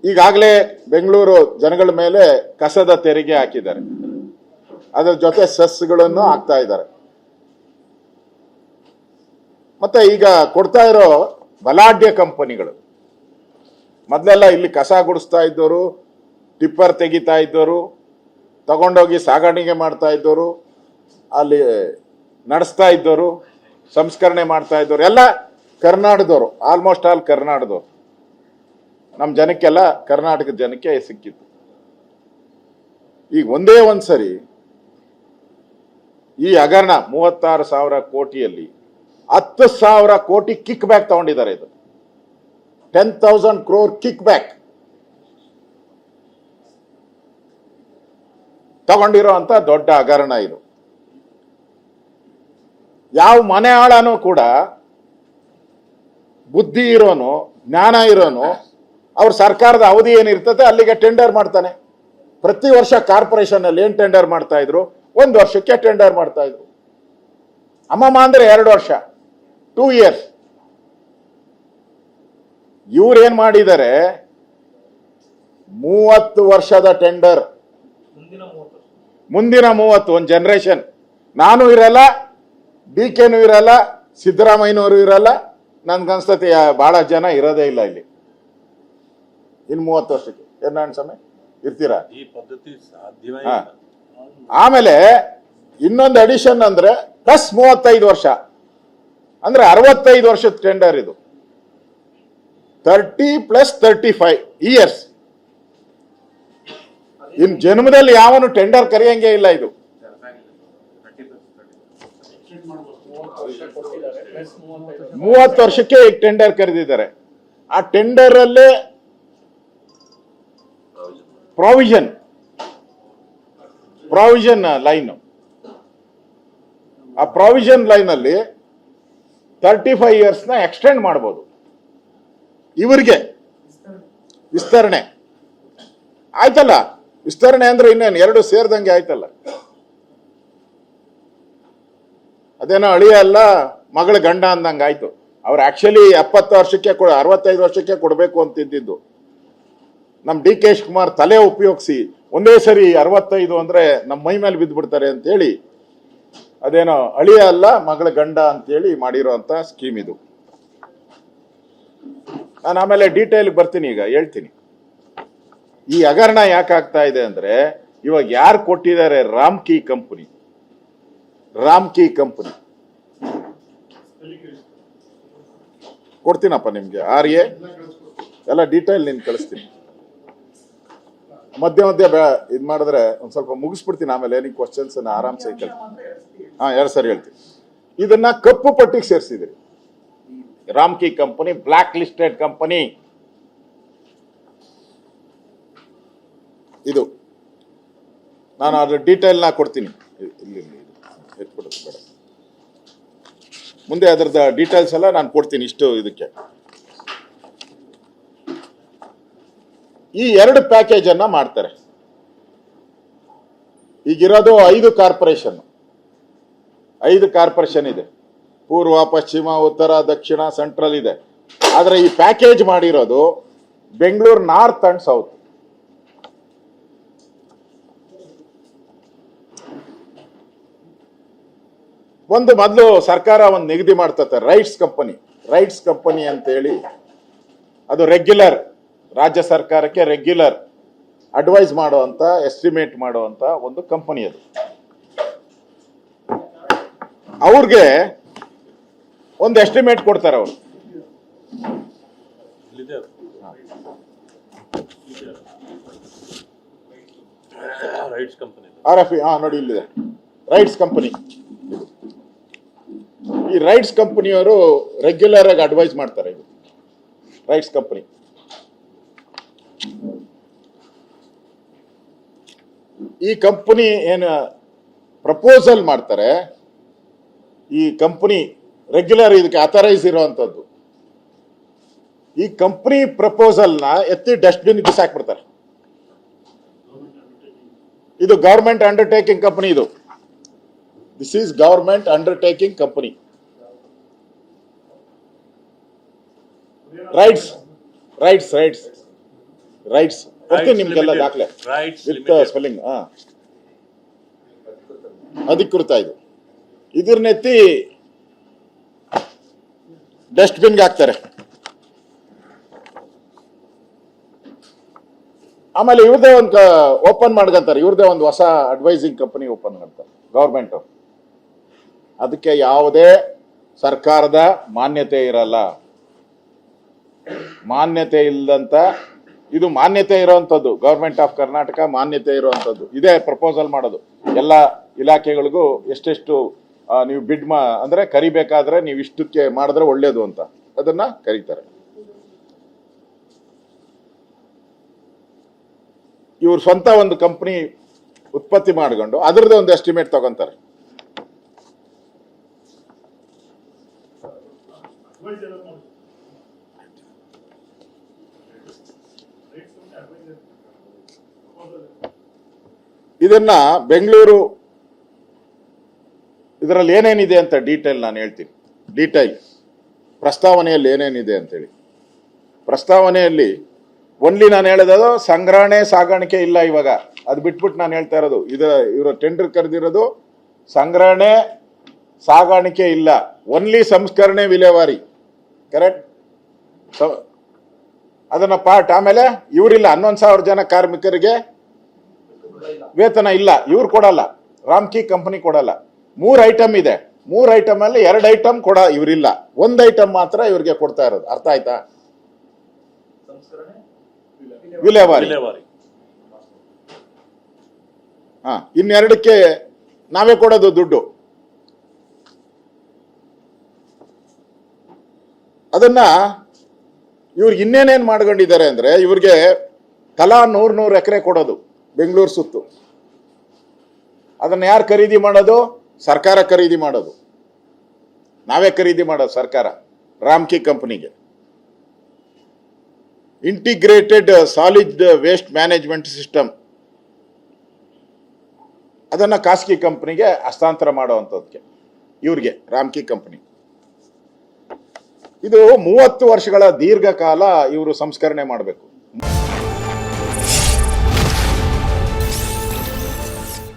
ಈಗಾಗಲೇ ಬೆಂಗಳೂರು ಜನಗಳ ಮೇಲೆ ಕಸದ ತೆರಿಗೆ ಹಾಕಿದ್ದಾರೆ, ಅದರ ಜೊತೆ ಸೆಸ್ಗಳನ್ನು ಹಾಕ್ತಾ ಇದ್ದಾರೆ. ಮತ್ತೆ ಈಗ ಕೊಡ್ತಾ ಇರೋ ಬಲಾಢ್ಯ ಕಂಪನಿಗಳು, ಮೊದಲೆಲ್ಲ ಇಲ್ಲಿ ಕಸ ಗುಡಿಸ್ತಾ ಇದ್ದವರು, ಟಿಪ್ಪರ್ ತೆಗಿತಾ ಇದ್ದವರು, ತಗೊಂಡೋಗಿ ಸಾಗಾಣಿಕೆ ಮಾಡ್ತಾ ಇದ್ದವರು, ಅಲ್ಲಿ ನಡೆಸ್ತಾ ಇದ್ದವರು, ಸಂಸ್ಕರಣೆ ಮಾಡ್ತಾ ಇದ್ದವರು ಎಲ್ಲ ಕರ್ನಾಟಕದವರು, ಆಲ್ಮೋಸ್ಟ್ ಆಲ್ ಕರ್ನಾಟಕದವರು. ನಮ್ಮ ಜನಕ್ಕೆಲ್ಲ ಕರ್ನಾಟಕದ ಜನಕ್ಕೆ ಸಿಕ್ಕಿತ್ತು. ಈಗ ಒಂದೇ ಒಂದ್ಸರಿ ಈ ಹಗರಣ 36,000 ಕೋಟಿಯಲ್ಲಿ 10,000 ಕೋಟಿ ಕಿಕ್ ಬ್ಯಾಕ್ ತಗೊಂಡಿದ್ದಾರೆ. ಇದು 10,000 crore ಕಿಕ್ ಬ್ಯಾಕ್ ತಗೊಂಡಿರೋ ಅಂತ ದೊಡ್ಡ ಹಗರಣ ಇದು. ಯಾವ ಮನೆ ಆಳನೂ ಕೂಡ ಬುದ್ಧಿ ಇರೋನು, ಜ್ಞಾನ ಇರೋನು, ಅವ್ರ ಸರ್ಕಾರದ ಅವಧಿ ಏನಿರ್ತದೆ ಅಲ್ಲಿಗೆ ಟೆಂಡರ್ ಮಾಡ್ತಾನೆ. ಪ್ರತಿ ವರ್ಷ ಕಾರ್ಪೊರೇಷನ್ ಅಲ್ಲಿ ಏನ್ ಟೆಂಡರ್ ಮಾಡ್ತಾ ಇದ್ರು, 1 ವರ್ಷಕ್ಕೆ ಟೆಂಡರ್ ಮಾಡ್ತಾ ಇದ್ರು. ಅಮ್ಮಮ್ಮ ಅಂದ್ರೆ 2 ವರ್ಷ, 2 years. ಇವ್ರೇನ್ ಮಾಡಿದ್ದಾರೆ, 30 ವರ್ಷದ ಟೆಂಡರ್, ಮುಂದಿನ 30 ಒಂದು ಜನರೇಷನ್. ನಾನು ಇರಲ್ಲ, ಡಿ.ಕೆ.ನೂ ಇರಲ್ಲ, ಸಿದ್ದರಾಮಯ್ಯನವರು ಇರಲ್ಲ, ನನ್ಗನ್ಸ್ತತಿ ಬಹಳ ಜನ ಇರೋದೇ ಇಲ್ಲ ಇಲ್ಲಿ. ಇನ್ನು 30 ವರ್ಷಕ್ಕೆ ಏನ್ ಸಮಯ ಇರ್ತೀರಾ? ಈ ಪದ್ಧತಿ ಸಾಧ್ಯವೇ. ಆಮೇಲೆ ಇನ್ನೊಂದು ಅಡಿಷನ್ ಅಂದ್ರೆ ಪ್ಲಸ್ 35 ವರ್ಷ ಅಂದ್ರೆ 65 ವರ್ಷದ ಟೆಂಡರ್ ಇದು. 30 + 35 years. ಇನ್ ಜನ್ಮದಲ್ಲಿ ಯಾವನು ಟೆಂಡರ್ ಕರೆಯಂಗೆ ಇಲ್ಲ. ಇದು 30 ವರ್ಷಕ್ಕೆ ಈಗ ಟೆಂಡರ್ ಕರೆದಿದ್ದಾರೆ. ಆ ಟೆಂಡರ್ ಅಲ್ಲೇ ಪ್ರಾವಿಷನ್ ಲೈನ್, ಆ ಪ್ರಾವಿಷನ್ ಲೈನ್ ಅಲ್ಲಿ 35 years ಎಕ್ಸ್ಟೆಂಡ್ ಮಾಡಬಹುದು. ಇವರಿಗೆ ವಿಸ್ತರಣೆ ಆಯ್ತಲ್ಲ, ವಿಸ್ತರಣೆ ಅಂದ್ರೆ ಇನ್ನೇನು 2 ಸೇರ್ದಂಗೆ ಆಯ್ತಲ್ಲ. ಅದೇನೋ ಅಳಿಯ ಅಲ್ಲ ಮಗಳ ಗಂಡ ಅಂದಂಗೆ ಆಯ್ತು. ಅವ್ರು ಆಕ್ಚುಲಿ 70 ವರ್ಷಕ್ಕೆ 65 ವರ್ಷಕ್ಕೆ ಕೊಡಬೇಕು ಅಂತಿದ್ದು. ನಮ್ ಡಿ.ಕೆ. ಶಿವಕುಮಾರ್ ತಲೆ ಉಪಯೋಗಿಸಿ ಒಂದೇ ಸರಿ 65 ಅಂದ್ರೆ ನಮ್ಮ ಮೈ ಮೇಲೆ ಬಿದ್ದು ಬಿಡ್ತಾರೆ ಅಂತೇಳಿ, ಅದೇನೋ ಅಳಿಯ ಅಲ್ಲ ಮಗಳ ಗಂಡ ಅಂತೇಳಿ ಮಾಡಿರೋ ಅಂತ ಸ್ಕೀಮ್ ಇದು. ನಾನು ಆಮೇಲೆ ಡೀಟೇಲ್ ಬರ್ತೀನಿ, ಈಗ ಹೇಳ್ತೀನಿ. ಈ ಹಗರಣ ಯಾಕೆ ಆಗ್ತಾ ಇದೆ ಅಂದ್ರೆ, ಇವಾಗ ಯಾರು ಕೊಟ್ಟಿದ್ದಾರೆ, ರಾಮ್ಕಿ ಕಂಪನಿ ಕೊಡ್ತೀನಪ್ಪ ನಿಮ್ಗೆ. RA ಎಲ್ಲ ಡೀಟೇಲ್ ನಿನ್ ಕಳಿಸ್ತೀನಿ. ಮಧ್ಯ ಇದ್ ಮಾಡಿದ್ರೆ ಒಂದ್ ಸ್ವಲ್ಪ ಮುಗಿಸ್ಬಿಡ್ತೀನಿ, ಆಮೇಲೆ ನಿನ್ ಕ್ವಶನ್ಸ್ ಆರಾಮ್ಸೆ ಕೇಳಿ. 2 ಸರಿ ಹೇಳ್ತೀನಿ. ಇದನ್ನ ಕಪ್ಪು ಪಟ್ಟಿಗೆ ಸೇರಿಸಿದ್ರಿ. Ramky company black listed company. ಇದು ನಾನು ಅದ್ರ ಡೀಟೇಲ್ ಕೊಡ್ತೀನಿ. ಬೇಡ, ಮುಂದೆ ಅದರದ ಡೀಟೇಲ್ಸ್ ಎಲ್ಲ ನಾನು ಕೊಡ್ತೀನಿ. ಇಷ್ಟು ಇದಕ್ಕೆ ಈ 2 ಪ್ಯಾಕೇಜ್ ಅನ್ನ ಮಾಡ್ತಾರೆ. ಈಗಿರೋದು 5 ಕಾರ್ಪೊರೇಷನ್ ಇದೆ. ಪೂರ್ವ, ಪಶ್ಚಿಮ, ಉತ್ತರ, ದಕ್ಷಿಣ, ಸೆಂಟ್ರಲ್ ಇದೆ. ಆದ್ರೆ ಈ ಪ್ಯಾಕೇಜ್ ಮಾಡಿರೋದು ಬೆಂಗಳೂರು ನಾರ್ತ್ ಅಂಡ್ ಸೌತ್. ಒಂದು ಮೊದಲು ಸರ್ಕಾರ ಒಂದು ನಿಗದಿ ಮಾಡ್ತದೆ, ರೈಟ್ಸ್ ಕಂಪನಿ ಅಂತ ಹೇಳಿ. ಅದು ರೆಗ್ಯುಲರ್, ರಾಜ್ಯ ಸರ್ಕಾರಕ್ಕೆ ರೆಗ್ಯುಲರ್ ಅಡ್ವೈಸ್ ಮಾಡುವಂತ, ಎಸ್ಟಿಮೇಟ್ ಮಾಡುವಂತ ಒಂದು ಕಂಪನಿ ಅದು. ಅವ್ರಿಗೆ ಒಂದು ಎಸ್ಟಿಮೇಟ್ ಕೊಡ್ತಾರೆ ಅವರು. RFI ನೋಡಿ ಇಲ್ಲಿದೆ, ರೈಟ್ಸ್ ಕಂಪನಿ. ಈ ರೈಟ್ಸ್ ಕಂಪನಿಯವರು ರೆಗ್ಯುಲರ್ ಆಗಿ ಅಡ್ವೈಸ್ ಮಾಡ್ತಾರೆ. ಇದು ರೈಟ್ಸ್ ಕಂಪನಿ. ಈ ಕಂಪನಿ ಏನು ಪ್ರಪೋಸಲ್ ಮಾಡ್ತಾರೆ, ಈ ಕಂಪನಿ ರೆಗ್ಯುಲರ್ ಇದಕ್ಕೆ ಅಥರೈಸ್ ಇರುವಂತದ್ದು. ಈ ಕಂಪನಿ ಪ್ರಪೋಸಲ್ ನ ಎತ್ತಿ ಡಸ್ಟ್ಬಿನ್ ಬಿಸಾಕ್ಬಿಡ್ತಾರೆ. ಇದು ಗವರ್ಮೆಂಟ್ ಅಂಡರ್ಟೇಕಿಂಗ್ ಕಂಪನಿ. ಇದು this is government undertaking company. Rights rights ಕೊಡ್ತೀನಿ ನಿಮ್ಗೆಲ್ಲ ದಾಖಲೆ ರೈಟ್ಸ್ ವಿತ್ ಸ್ಪೆಲ್ಲಿಂಗ್. ಅಧಿಕೃತ ಇದು. ಇದ್ರನ್ನೆತ್ತಿ ಡಸ್ಟ್ಬಿನ್ಗೆ ಹಾಕ್ತಾರೆ. ಆಮೇಲೆ ಇವ್ರದೇ ಒಂದು ಓಪನ್ ಮಾಡ್ಕೊಂತಾರೆ, ಇವ್ರದೇ ಒಂದು ಹೊಸ ಅಡ್ವೈಸಿಂಗ್ ಕಂಪನಿ ಓಪನ್ ಮಾಡ್ತಾರೆ ಗೌರ್ಮೆಂಟ್. ಅದಕ್ಕೆ ಯಾವುದೇ ಸರ್ಕಾರದ ಮಾನ್ಯತೆ ಇರಲ್ಲ. ಮಾನ್ಯತೆ ಇಲ್ಲದಂತ, ಇದು ಮಾನ್ಯತೆ ಇರುವಂತದ್ದು, ಗೌರ್ಮೆಂಟ್ ಆಫ್ ಕರ್ನಾಟಕ ಮಾನ್ಯತೆ ಇರುವಂತದ್ದು. ಇದೇ ಪ್ರಪೋಸಲ್ ಮಾಡೋದು ಎಲ್ಲ ಇಲಾಖೆಗಳಿಗೂ ಎಷ್ಟೆಷ್ಟು ನೀವು ಬಿಡ್ ಅಂದ್ರೆ ಕರಿಬೇಕಾದ್ರೆ ನೀವು ಇಷ್ಟಕ್ಕೆ ಮಾಡಿದ್ರೆ ಒಳ್ಳೇದು ಅಂತ ಅದನ್ನ ಕರೀತಾರೆ. ಇವ್ರ ಸ್ವಂತ ಒಂದು ಕಂಪನಿ ಉತ್ಪತ್ತಿ ಮಾಡ್ಕೊಂಡು ಅದರದ್ದು ಒಂದು ಎಸ್ಟಿಮೇಟ್ ತಗೊಂತಾರೆ. ಇದನ್ನ ಬೆಂಗಳೂರು ಇದರಲ್ಲಿ ಏನೇನಿದೆ ಅಂತ ಡೀಟೇಲ್ ನಾನು ಹೇಳ್ತೀನಿ. ಡೀಟೇಲ್ ಪ್ರಸ್ತಾವನೆಯಲ್ಲಿ ಏನೇನಿದೆ ಅಂತೇಳಿ. ಪ್ರಸ್ತಾವನೆಯಲ್ಲಿ ಒನ್ಲಿ ನಾನು ಹೇಳೋದು ಸಂಗ್ರಹಣೆ ಸಾಗಾಣಿಕೆ ಇಲ್ಲ ಇವಾಗ. ಅದು ಬಿಟ್ಬಿಟ್ಟು ನಾನು ಹೇಳ್ತಾ ಇರೋದು ಇವರ ಟೆಂಡರ್ ಕರೆದಿರೋದು ಸಂಗ್ರಹಣೆ ಸಾಗಾಣಿಕೆ ಇಲ್ಲ, ಒನ್ಲಿ ಸಂಸ್ಕರಣೆ ವಿಲೇವಾರಿ. ಕರೆಕ್ಟ್. ಅದನ್ನ ಪಾರ್ಟ್. ಆಮೇಲೆ ಇವರಿಲ್ಲ 11,000 ಜನ ಕಾರ್ಮಿಕರಿಗೆ ವೇತನ ಇಲ್ಲ, ಇವ್ರು ಕೊಡಲ್ಲ, ರಾಮ್ಕಿ ಕಂಪನಿ ಕೊಡಲ್ಲ. 3 ಐಟಮ್ ಇದೆ, 3 ಐಟಮ್ ಅಲ್ಲಿ 2 ಐಟಮ್ ಇವರಿಲ್ಲ, 1 ಐಟಮ್ ಮಾತ್ರ ಇವ್ರಿಗೆ ಕೊಡ್ತಾ ಇರೋದು. ಅರ್ಥ ಆಯ್ತಾ? ವಿಲೇವಾರಿ. ಇನ್ನೆರಡಕ್ಕೆ ನಾವೇ ಕೊಡೋದು ದುಡ್ಡು. ಅದನ್ನ ಇವ್ರಿಗೆ ಇನ್ನೇನೇನ್ ಮಾಡ್ಕೊಂಡಿದ್ದಾರೆ ಅಂದ್ರೆ, ಇವ್ರಿಗೆ ತಲಾ 100 ಎಕರೆ ಕೊಡೋದು ಬೆಂಗಳೂರು ಸುತ್ತು. ಅದನ್ನ ಯಾರು ಖರೀದಿ ಮಾಡೋದು? ಸರ್ಕಾರ ಖರೀದಿ ಮಾಡೋದು. ನಾವೇ ಖರೀದಿ ಮಾಡೋದು ಸರ್ಕಾರ, ರಾಮ್ಕಿ ಕಂಪನಿಗೆ. Integrated solid waste management system, ಅದನ್ನ ಖಾಸಗಿ ಕಂಪನಿಗೆ ಹಸ್ತಾಂತರ ಮಾಡುವಂಥದ್ದಕ್ಕೆ ಇವ್ರಿಗೆ ರಾಮ್ಕಿ ಕಂಪನಿ. ಇದು 30 ವರ್ಷಗಳ ದೀರ್ಘಕಾಲ ಇವರು ಸಂಸ್ಕರಣೆ ಮಾಡಬೇಕು.